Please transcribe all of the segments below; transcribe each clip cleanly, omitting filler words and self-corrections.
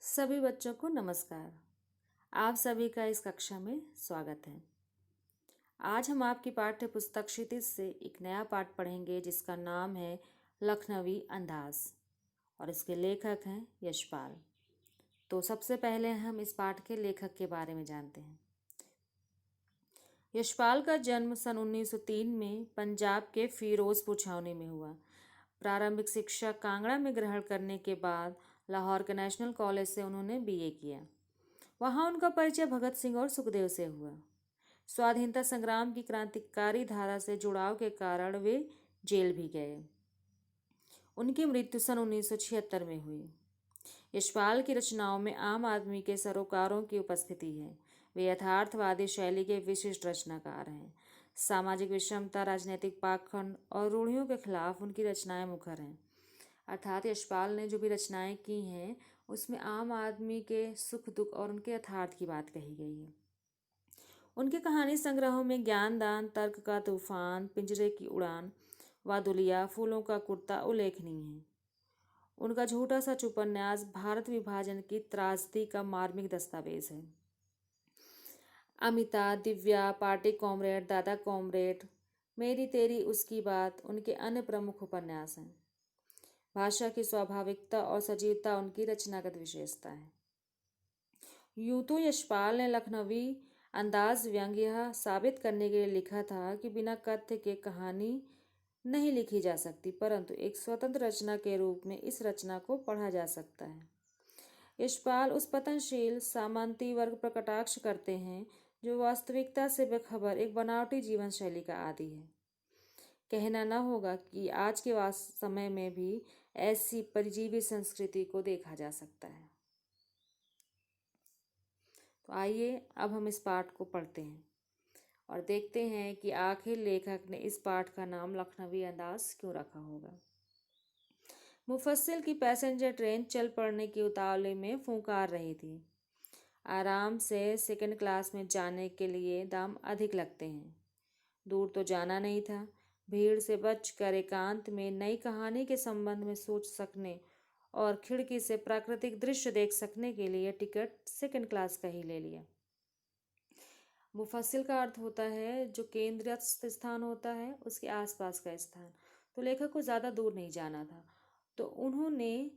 सभी बच्चों को नमस्कार। आप सभी का इस कक्षा में स्वागत है। आज हम आपकी पाठ्य पुस्तक क्षितिज से एक नया पाठ पढ़ेंगे जिसका नाम है लखनवी अंदाज और इसके लेखक हैं यशपाल। तो सबसे पहले हम इस पाठ के लेखक के बारे में जानते हैं। यशपाल का जन्म सन 1903 में पंजाब के फिरोजपुर छावनी में हुआ। प्रारंभिक शिक्षा कांगड़ा में ग्रहण करने के बाद लाहौर के नेशनल कॉलेज से उन्होंने बीए किया। वहाँ उनका परिचय भगत सिंह और सुखदेव से हुआ। स्वाधीनता संग्राम की क्रांतिकारी धारा से जुड़ाव के कारण वे जेल भी गए। उनकी मृत्यु सन 1976 में हुई। यशपाल की रचनाओं में आम आदमी के सरोकारों की उपस्थिति है। वे यथार्थवादी शैली के विशिष्ट रचनाकार हैं। सामाजिक विषमता, राजनीतिक पाखंड और रूढ़ियों के खिलाफ उनकी रचनाएं मुखर हैं। अर्थात यशपाल ने जो भी रचनाएं की हैं उसमें आम आदमी के सुख दुख और उनके यथार्थ की बात कही गई है। उनके कहानी संग्रहों में ज्ञानदान, तर्क का तूफान, पिंजरे की उड़ान, वादुलिया, फूलों का कुर्ता उल्लेखनीय है। उनका झूठा सच उपन्यास भारत विभाजन की त्रासदी का मार्मिक दस्तावेज है। अमिता, दिव्या, पार्टी कॉमरेड, दादा कॉमरेड, मेरी तेरी उसकी बात उनके अन्य प्रमुख उपन्यास हैं। भाषा की स्वाभाविकता और सजीवता उनकी रचनागत विशेषता है। यूं तो यशपाल ने लखनवी अंदाज व्यंग यह साबित करने के लिए लिखा था कि बिना कथ्य के कहानी नहीं लिखी जा सकती, परंतु एक स्वतंत्र रचना के रूप में इस रचना को पढ़ा जा सकता है। यशपाल उस पतनशील सामंती वर्ग पर कटाक्ष करते हैं जो वास्तविकता से बेखबर एक बनावटी जीवन शैली का आदी है। कहना न होगा कि आज के समय में भी ऐसी परजीवी संस्कृति को देखा जा सकता है। तो आइए अब हम इस पाठ को पढ़ते हैं और देखते हैं कि आखिर लेखक ने इस पाठ का नाम लखनवी अंदाज क्यों रखा होगा। मुफस्सिल की पैसेंजर ट्रेन चल पड़ने की उतावली में फुंकार रही थी। आराम से सेकंड क्लास में जाने के लिए दाम अधिक लगते हैं। दूर तो जाना नहीं था। भीड़ से बचकर एकांत में नई कहानी के संबंध में सोच सकने और खिड़की से प्राकृतिक दृश्य देख सकने के लिए टिकट सेकंड क्लास का ही ले लिया। मुफस्सिल का अर्थ होता है जो केंद्रस्थ स्थान होता है उसके आसपास का स्थान। तो लेखक को ज़्यादा दूर नहीं जाना था, तो उन्होंने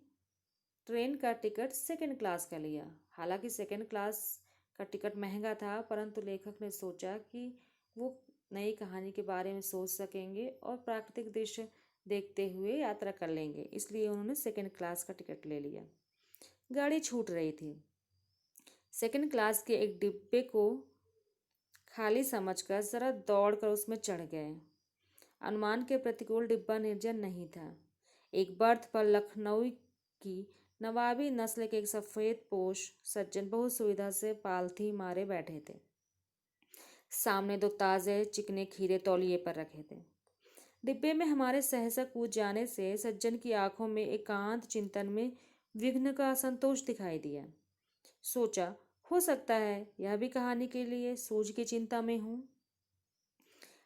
ट्रेन का टिकट सेकंड क्लास का लिया। हालांकि सेकंड क्लास का टिकट महंगा था, परंतु लेखक ने सोचा कि वो नई कहानी के बारे में सोच सकेंगे और प्राकृतिक दृश्य देखते हुए यात्रा कर लेंगे, इसलिए उन्होंने सेकंड क्लास का टिकट ले लिया। गाड़ी छूट रही थी। सेकंड क्लास के एक डिब्बे को खाली समझकर जरा दौड़कर उसमें चढ़ गए। अनुमान के प्रतिकूल डिब्बा निर्जन नहीं था। एक बर्थ पर लखनऊ की नवाबी नस्ल के एक सफ़ेद पोश सज्जन बहुत सुविधा से पालथी मारे बैठे थे। सामने दो ताज़े चिकने खीरे तौलिए पर रखे थे। डिब्बे में हमारे सहसा कूद जाने से सज्जन की आंखों में एकांत चिंतन में विघ्न का असंतोष दिखाई दिया। सोचा, हो सकता है यह भी कहानी के लिए सूझ की चिंता में हूँ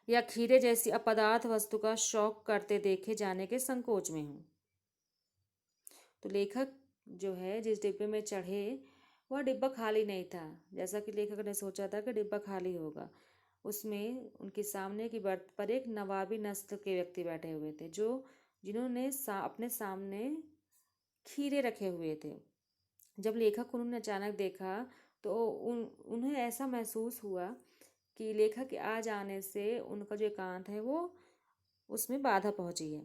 या खीरे जैसी अपदार्थ वस्तु का शौक करते देखे जाने के संकोच में हूँ। तो लेखक जो है जिस डिब्बे में चढ़े वह डिब्बा खाली नहीं था, जैसा कि लेखक ने सोचा था कि डिब्बा खाली होगा। उसमें उनके सामने की बर्थ पर एक नवाबी नस्ल के व्यक्ति बैठे हुए थे जिन्होंने अपने सामने खीरे रखे हुए थे। जब लेखक उन्होंने अचानक देखा तो उन्हें ऐसा महसूस हुआ कि लेखक के आ जाने से उनका जो एकांत है वो उसमें बाधा पहुंची है।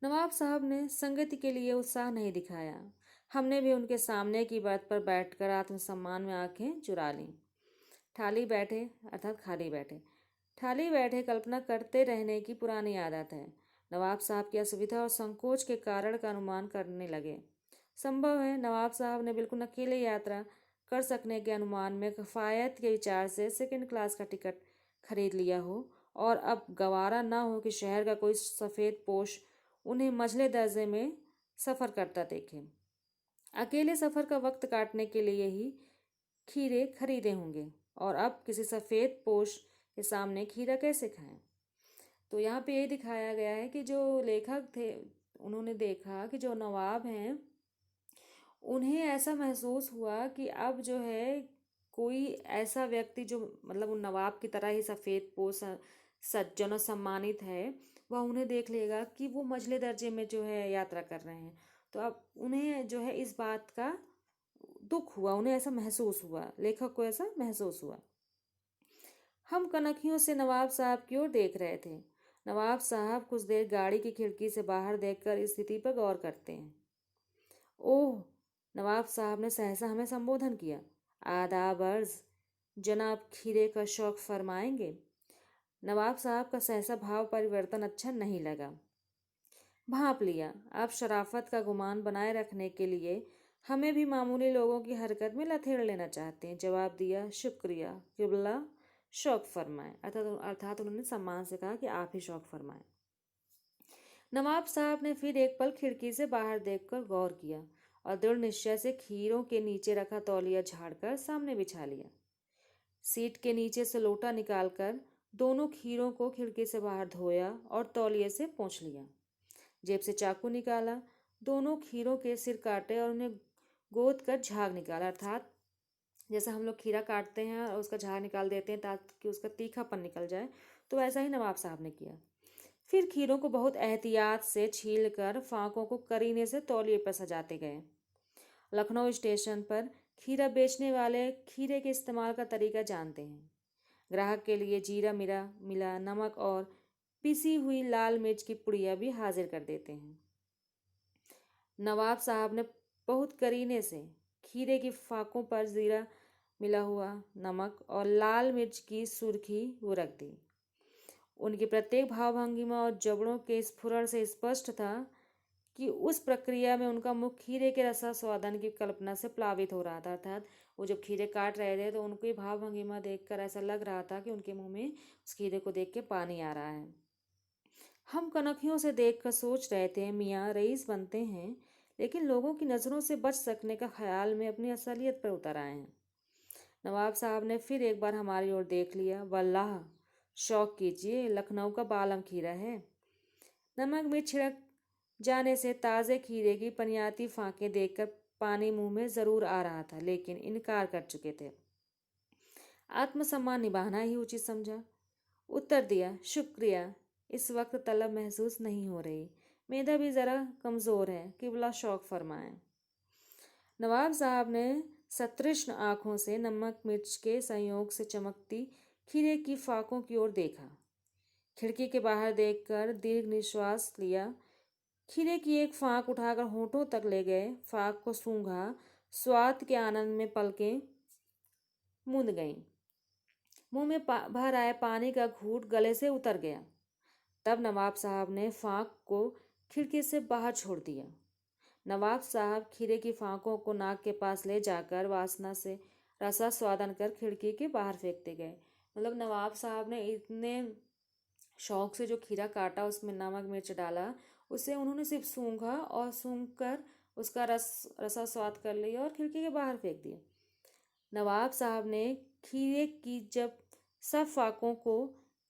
नवाब साहब ने संगति के लिए उत्साह नहीं दिखाया। हमने भी उनके सामने की बर्थ पर बैठकर आत्मसम्मान में आंखें चुरा लीं। ठाली बैठे अर्थात खाली बैठे, ठाली बैठे कल्पना करते रहने की पुरानी आदत है। नवाब साहब की असुविधा और संकोच के कारण का अनुमान करने लगे। संभव है नवाब साहब ने बिल्कुल अकेले यात्रा कर सकने के अनुमान में किफ़ायत के विचार से सेकंड क्लास का टिकट खरीद लिया हो और अब गवारा ना हो कि शहर का कोई सफ़ेद पोश उन्हें मझले दर्जे में सफ़र करता देखे। अकेले सफ़र का वक्त काटने के लिए ही खीरे खरीदे होंगे और अब किसी सफ़ेद पोश के सामने खीरा कैसे खाएं। तो यहाँ पे ये दिखाया गया है कि जो लेखक थे उन्होंने देखा कि जो नवाब हैं उन्हें ऐसा महसूस हुआ कि अब जो है कोई ऐसा व्यक्ति जो मतलब उन नवाब की तरह ही सफ़ेद पोश सज्जन और सम्मानित है, वह उन्हें देख लेगा कि वो मझले दर्जे में जो है यात्रा कर रहे हैं। तो अब उन्हें जो है इस बात का दुख हुआ, उन्हें ऐसा महसूस हुआ, लेखक को ऐसा महसूस हुआ। हम कनखियों से नवाब साहब की ओर देख रहे थे। नवाब साहब कुछ देर गाड़ी की खिड़की से बाहर देखकर स्थिति पर गौर करते हैं। ओह, नवाब साहब ने सहसा हमें संबोधन किया। आदाब अर्ज, जनाब खीरे का शौक फरमाएंगे? नवाब साहब का सहसा भाव परिवर्तन अच्छा नहीं लगा। भांप लिया, आप शराफत का गुमान बनाए रखने के लिए हमें भी मामूली लोगों की हरकत में लथेड़ लेना चाहते हैं। जवाब दिया, शुक्रिया किबला, शौक फरमाए। अर्थात उन्होंने सम्मान से कहा कि आप ही शौक फरमाए। नवाब साहब ने फिर एक पल खिड़की से बाहर देखकर गौर किया और दृढ़ निश्चय से खीरों के नीचे रखा तौलिया झाड़कर सामने बिछा लिया। सीट के नीचे से लोटा निकालकर दोनों खीरों को खिड़की से बाहर धोया और तौलिए से पोंछ लिया। जेब से चाकू निकाला, दोनों खीरों के सिर काटे और उन्हें गोद कर झाग निकाला। अर्थात जैसा हम लोग खीरा काटते हैं और उसका झाग निकाल देते हैं ताकि उसका तीखापन निकल जाए, तो वैसा ही नवाब साहब ने किया। फिर खीरों को बहुत एहतियात से छीलकर फांकों को करीने से तौलिए पर सजाते गए। लखनऊ स्टेशन पर खीरा बेचने वाले खीरे के इस्तेमाल का तरीका जानते हैं। ग्राहक के लिए जीरा मिला नमक और पिसी हुई लाल मिर्च की पुड़िया भी हाजिर कर देते हैं। नवाब साहब ने बहुत करीने से खीरे की फाकों पर जीरा मिला हुआ नमक और लाल मिर्च की सुर्खी वो रख दी। उनकी प्रत्येक भावभंगिमा और जबड़ों के स्फुरण से स्पष्ट था कि उस प्रक्रिया में उनका मुख खीरे के रसा स्वादन की कल्पना से प्लावित हो रहा था। अर्थात वो जब खीरे काट रहे थे तो उनकी भावभंगिमा देखकर ऐसा लग रहा था कि उनके मुंह में उस खीरे को देख के पानी आ रहा है। हम कनखियों से देखकर सोच रहे थे, मियाँ रईस बनते हैं लेकिन लोगों की नज़रों से बच सकने का ख्याल में अपनी असलियत पर उतर आए हैं। नवाब साहब ने फिर एक बार हमारी ओर देख लिया। वल्लाह, शौक कीजिए, लखनऊ का बालम खीरा है। नमक में छिड़क जाने से ताज़े खीरे की पनियाती फांकें देखकर पानी मुंह में ज़रूर आ रहा था, लेकिन इनकार कर चुके थे। आत्मसम्मान निभाना ही उचित समझा। उत्तर दिया, शुक्रिया, इस वक्त तलब महसूस नहीं हो रही, मेदा भी ज़रा कमज़ोर है, किबला शौक फरमाएं। नवाब साहब ने सतृष्ण आँखों से नमक मिर्च के संयोग से चमकती खीरे की फाकों की ओर देखा। खिड़की के बाहर देखकर दीर्घ निश्वास लिया। खीरे की एक फाक उठाकर होठों तक ले गए, फाक को सूंघा, स्वाद के आनंद में पलकें मूंद गईं। मुंह में भर आए पानी का घूंट गले से उतर गया। तब नवाब साहब ने फाक को खिड़की से बाहर छोड़ दिया। नवाब साहब खीरे की फाकों को नाक के पास ले जाकर वासना से रसा स्वादन कर खिड़की के बाहर फेंकते गए। मतलब नवाब साहब ने इतने शौक से जो खीरा काटा, उसमें नमक मिर्च डाला, उसे उन्होंने सिर्फ सूंघा और सूंघ कर उसका रसा स्वाद कर लिया और खिड़की के बाहर फेंक दिया। नवाब साहब ने खीरे की जब सब फाकों को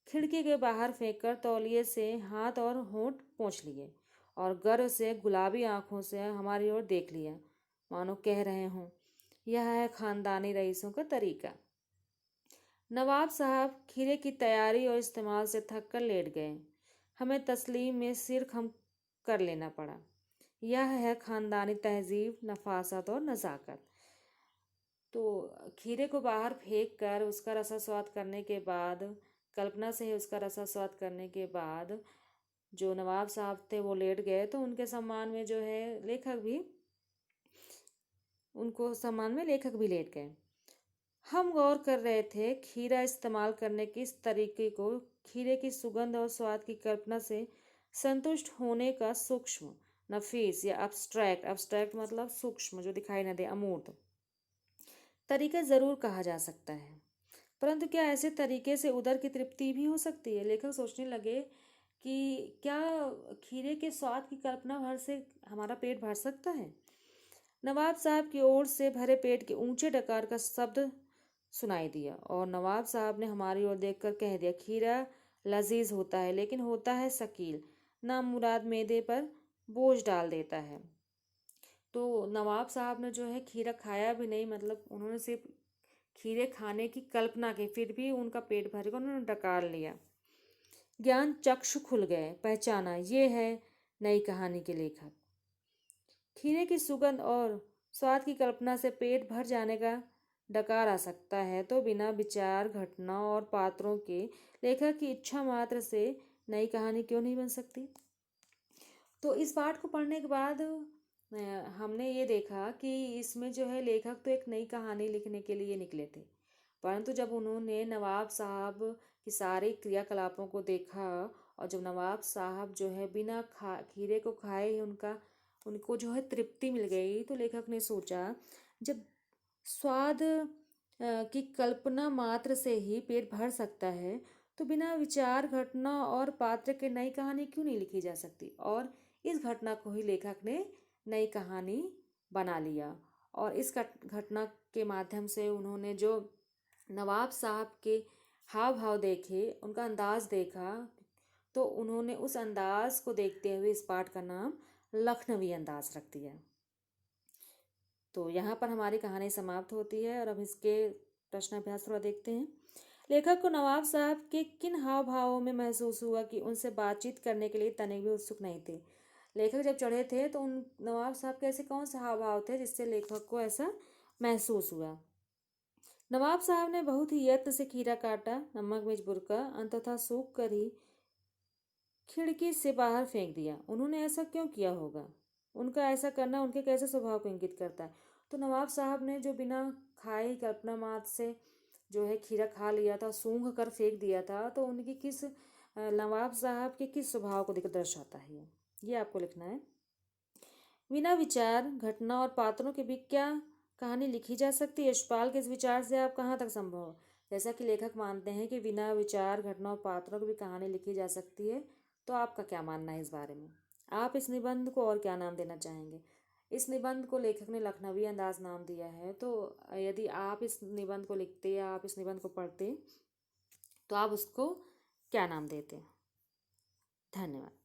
खिड़की के बाहर फेंककर तौलिए से हाथ और होंठ पोंछ लिए और गर्व से गुलाबी आंखों से हमारी ओर देख लिया, मानो कह रहे हों, यह है खानदानी रईसों का तरीका। नवाब साहब खीरे की तैयारी और इस्तेमाल से थक कर लेट गए। हमें तस्लीम में सिर खम कर लेना पड़ा। यह है खानदानी तहजीब, नफासत और नज़ाकत। तो खीरे को बाहर फेंक कर उसका रसा स्वाद करने के बाद, कल्पना से ही उसका रसा स्वाद करने के बाद जो नवाब साहब थे वो लेट गए, तो उनके सम्मान में जो है लेखक भी लेट गए। हम गौर कर रहे थे खीरा इस्तेमाल करने के इस तरीके को खीरे की सुगंध और स्वाद की कल्पना से संतुष्ट होने का सूक्ष्म, नफीस या अब्स्ट्रैक्ट मतलब सूक्ष्म, जो दिखाई न दे, अमूर्त तरीका ज़रूर कहा जा सकता है। परंतु क्या ऐसे तरीके से उदर की तृप्ति भी हो सकती है? लेखक सोचने लगे कि क्या खीरे के स्वाद की कल्पना भर से हमारा पेट भर सकता है? नवाब साहब की ओर से भरे पेट के ऊंचे डकार का शब्द सुनाई दिया और नवाब साहब ने हमारी ओर देखकर कह दिया, खीरा लजीज होता है लेकिन होता है शकील, नामुराद मैदे पर बोझ डाल देता है। तो नवाब साहब ने जो है खीरा खाया भी नहीं, मतलब उन्होंने सिर्फ खीरे खाने की कल्पना की, फिर भी उनका पेट भर गया, उन्होंने डकार लिया। ज्ञान चक्षु खुल गए, पहचाना ये है नई कहानी के लेखक। खीरे की सुगंध और स्वाद की कल्पना से पेट भर जाने का डकार आ सकता है, तो बिना विचार, घटना और पात्रों के लेखक की इच्छा मात्र से नई कहानी क्यों नहीं बन सकती। तो इस पाठ को पढ़ने के बाद हमने ये देखा कि इसमें जो है लेखक तो एक नई कहानी लिखने के लिए निकले थे, परंतु जब उन्होंने नवाब साहब की सारे क्रियाकलापों को देखा और जब नवाब साहब जो है बिना खीरे को खाए ही उनको जो है तृप्ति मिल गई, तो लेखक ने सोचा, जब स्वाद की कल्पना मात्र से ही पेट भर सकता है, तो बिना विचार, घटना और पात्र के नई कहानी क्यों नहीं लिखी जा सकती। और इस घटना को ही लेखक ने नई कहानी बना लिया। और इस घटना के माध्यम से उन्होंने जो नवाब साहब के हाव भाव देखे, उनका अंदाज देखा, तो उन्होंने उस अंदाज को देखते हुए इस पाठ का नाम लखनवी अंदाज रख दिया। तो यहाँ पर हमारी कहानी समाप्त होती है और अब इसके प्रश्नाभ्यास थोड़ा देखते हैं। लेखक को नवाब साहब के किन हाव भावों में महसूस हुआ कि उनसे बातचीत करने के लिए तनिक भी उत्सुक नहीं थे। लेखक जब चढ़े थे तो उन नवाब साहब के ऐसे कौन से हाव भाव थे जिससे लेखक को ऐसा महसूस हुआ। नवाब साहब ने बहुत ही यत्न से खीरा काटा, नमक मिर्च बुरका, अंततः सूख कर ही खिड़की से बाहर फेंक दिया। उन्होंने ऐसा क्यों किया होगा? उनका ऐसा करना उनके कैसे स्वभाव को इंगित करता है? तो नवाब साहब ने जो बिना खाए कल्पना मात्र से जो है खीरा खा लिया था, सूंघ कर फेंक दिया था, तो उनकी किस नवाब साहब के किस स्वभाव को दर्शाता है, ये आपको लिखना है। बिना विचार, घटना और पात्रों के भी क्या कहानी लिखी जा सकती है? यशपाल के इस विचार से आप कहाँ तक संभव हो? जैसा कि लेखक मानते हैं कि बिना विचार, घटना और पात्रों की भी कहानी लिखी जा सकती है, तो आपका क्या मानना है इस बारे में? आप इस निबंध को और क्या नाम देना चाहेंगे? इस निबंध को लेखक ने लखनवी अंदाज नाम दिया है। तो यदि आप इस निबंध को लिखते या आप इस निबंध को पढ़ते, तो आप उसको क्या नाम देते? धन्यवाद।